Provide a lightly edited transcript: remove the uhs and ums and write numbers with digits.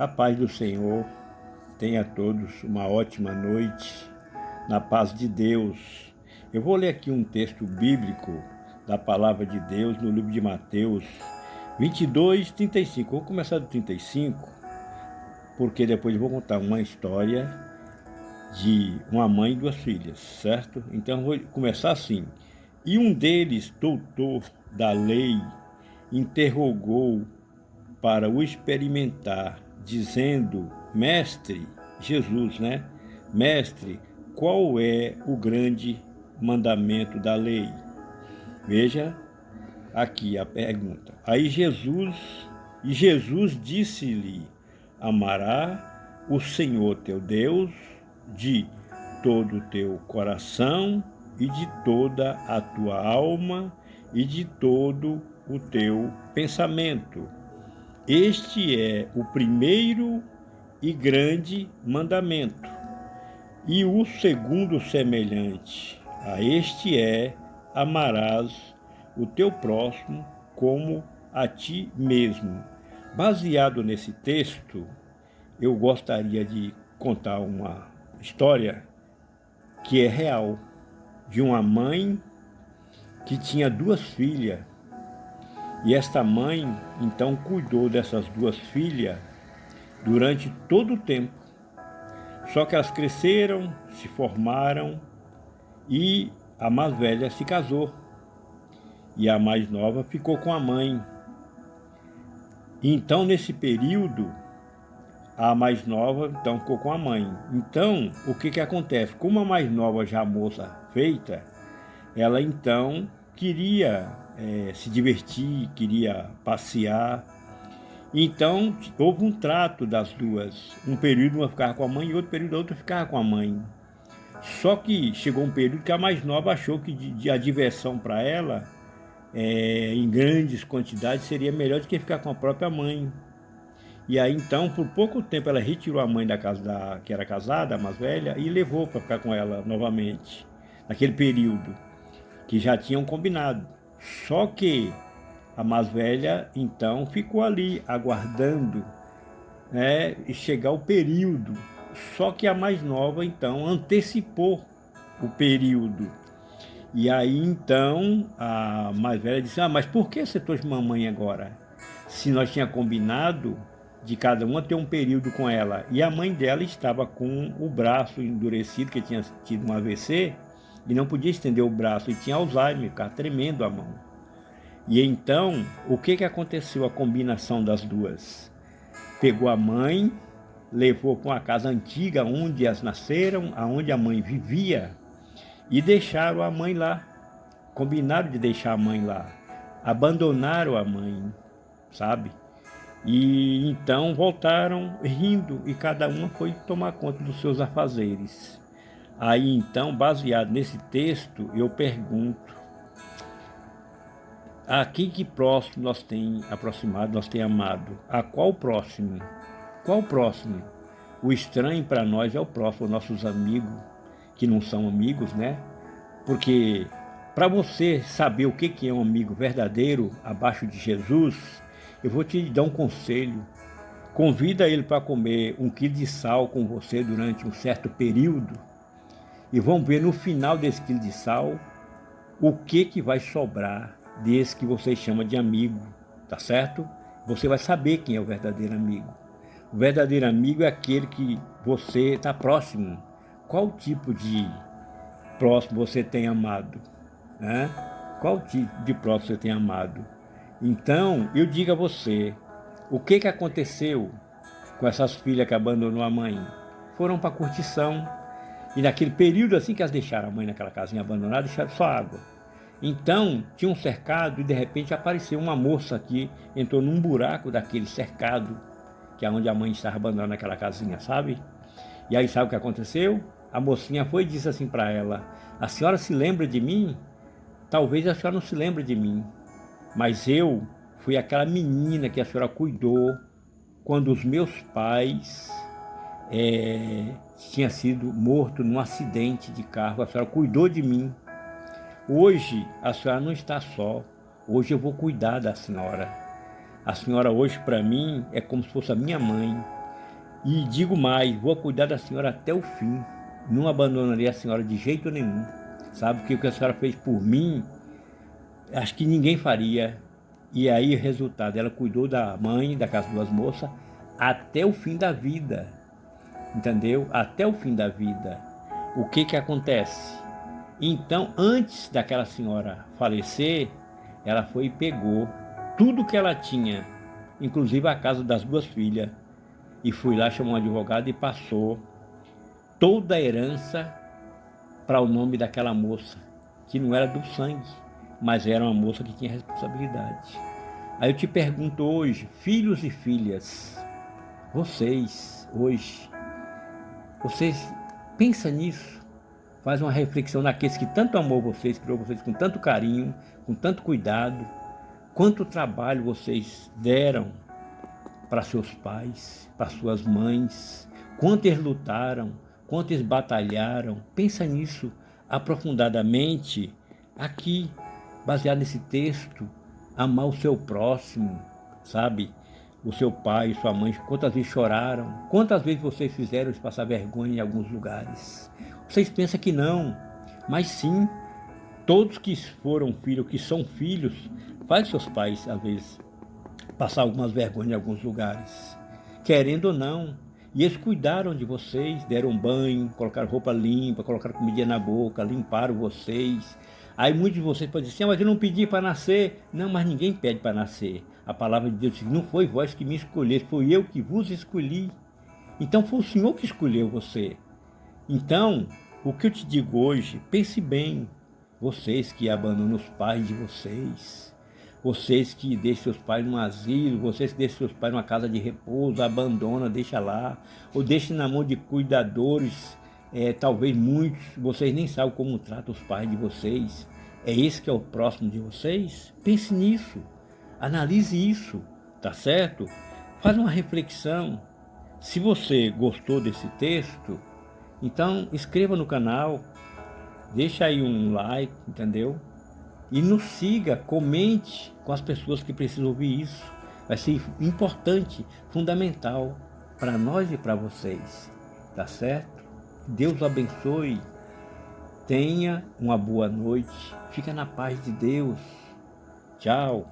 A paz do Senhor, tenha todos uma ótima noite, na paz de Deus. Eu vou ler aqui um texto bíblico da palavra de Deus no livro de Mateus 22, 35. Vou começar do 35, porque depois eu vou contar uma história de uma mãe e duas filhas, certo? Então eu vou começar assim. E um deles, doutor da lei, interrogou para o experimentar, dizendo: Mestre, Jesus, né? Mestre, qual é o grande mandamento da lei? Veja aqui a pergunta. Jesus disse-lhe: Amará o Senhor teu Deus de todo o teu coração e de toda a tua alma e de todo o teu pensamento. Este é o primeiro e grande mandamento. E o segundo semelhante a este é: amarás o teu próximo como a ti mesmo. Baseado nesse texto, eu gostaria de contar uma história que é real, de uma mãe que tinha duas filhas. E esta mãe, então, cuidou dessas duas filhas durante todo o tempo. Só que elas cresceram, se formaram e a mais velha se casou. E a mais nova ficou com a mãe. E então, nesse período, a mais nova então ficou com a mãe. Então, o que acontece? Como a mais nova já moça feita, ela então queria se divertir, queria passear. Então, houve um trato das duas. Um período uma ficava com a mãe e outro período a outra ficava com a mãe. Só que chegou um período que a mais nova achou que a diversão para ela, em grandes quantidades, seria melhor do que ficar com a própria mãe. E aí, então, por pouco tempo, ela retirou a mãe da casa que era casada, a mais velha, e levou para ficar com ela novamente, naquele período que já tinham combinado. Só que a mais velha, então, ficou ali, aguardando, né, e chegar o período. Só que a mais nova, então, antecipou o período. E aí, então, a mais velha disse: mas por que você trouxe mamãe agora? Se nós tínhamos combinado de cada uma ter um período com ela. E a mãe dela estava com o braço endurecido, que tinha tido um AVC, e não podia estender o braço, e tinha Alzheimer, ficava tremendo a mão. E então, o que aconteceu? A combinação das duas. Pegou a mãe, levou para uma casa antiga onde elas nasceram, onde a mãe vivia, e deixaram a mãe lá. Combinaram de deixar a mãe lá. Abandonaram a mãe, sabe? E então voltaram rindo e cada uma foi tomar conta dos seus afazeres. Aí então, baseado nesse texto, eu pergunto: a que próximo nós tem aproximado, nós tem amado? A qual próximo? Qual próximo? O estranho para nós é o próximo, nossos amigos, que não são amigos, né? Porque para você saber o que é um amigo verdadeiro abaixo de Jesus, eu vou te dar um conselho. Convida ele para comer 1 quilo de sal com você durante um certo período e vamos ver no final desse quilo de sal o que vai sobrar desse que você chama de amigo, tá certo? Você vai saber quem é o verdadeiro amigo. O verdadeiro amigo é aquele que você está próximo. Qual tipo de próximo você tem amado? Né? Qual tipo de próximo você tem amado? Então, eu digo a você, o que aconteceu com essas filhas que abandonou a mãe? Foram para curtição. E naquele período assim que elas deixaram a mãe naquela casinha abandonada, deixaram só água. Então, tinha um cercado e de repente apareceu uma moça que entrou num buraco daquele cercado, que é onde a mãe estava abandonada naquela casinha, sabe? E aí sabe o que aconteceu? A mocinha foi e disse assim para ela: a senhora se lembra de mim? Talvez a senhora não se lembre de mim, mas eu fui aquela menina que a senhora cuidou quando os meus pais tinham sido mortos num acidente de carro. A senhora cuidou de mim. Hoje a senhora não está só. Hoje eu vou cuidar da senhora. A senhora hoje para mim é como se fosse a minha mãe. E digo mais, vou cuidar da senhora até o fim. Não abandonarei a senhora de jeito nenhum. Sabe, porque o que a senhora fez por mim, acho que ninguém faria. E aí o resultado, ela cuidou da mãe, da Casa Duas Moças, até o fim da vida. Entendeu? Até o fim da vida. O que que acontece? Então, antes daquela senhora falecer, ela foi e pegou tudo que ela tinha, inclusive a casa das duas filhas, e fui lá, chamou um advogado e passou toda a herança para o nome daquela moça, que não era do sangue, mas era uma moça que tinha responsabilidade. Aí eu te pergunto hoje, filhos e filhas, vocês, hoje, vocês pensam nisso? Faz uma reflexão naqueles que tanto amou vocês, criou vocês com tanto carinho, com tanto cuidado, quanto trabalho vocês deram para seus pais, para suas mães, quanto eles lutaram, quanto eles batalharam. Pensa nisso aprofundadamente aqui, baseado nesse texto, amar o seu próximo, sabe? O seu pai, sua mãe, quantas vezes choraram, quantas vezes vocês fizeram eles passar vergonha em alguns lugares. Vocês pensam que não, mas sim, todos que foram filhos, que são filhos, faz seus pais, às vezes, passar algumas vergonhas em alguns lugares, querendo ou não. E eles cuidaram de vocês, deram banho, colocaram roupa limpa, colocaram comida na boca, limparam vocês. Aí muitos de vocês podem dizer assim, mas eu não pedi para nascer. Não, mas ninguém pede para nascer. A palavra de Deus diz, não foi vós que me escolheste, foi eu que vos escolhi. Então foi o Senhor que escolheu você. Então, o que eu te digo hoje, pense bem, vocês que abandonam os pais de vocês que deixam seus pais num asilo, vocês que deixam seus pais numa casa de repouso, abandona, deixa lá, ou deixa na mão de cuidadores, talvez muitos, vocês nem sabem como tratam os pais de vocês. É esse que é o próximo de vocês? Pense nisso, analise isso, tá certo? Faz uma reflexão. Se você gostou desse texto, então inscreva no canal, deixa aí um like, entendeu? E nos siga, comente com as pessoas que precisam ouvir isso. Vai ser importante, fundamental para nós e para vocês. Tá certo? Deus abençoe. Tenha uma boa noite. Fica na paz de Deus. Tchau.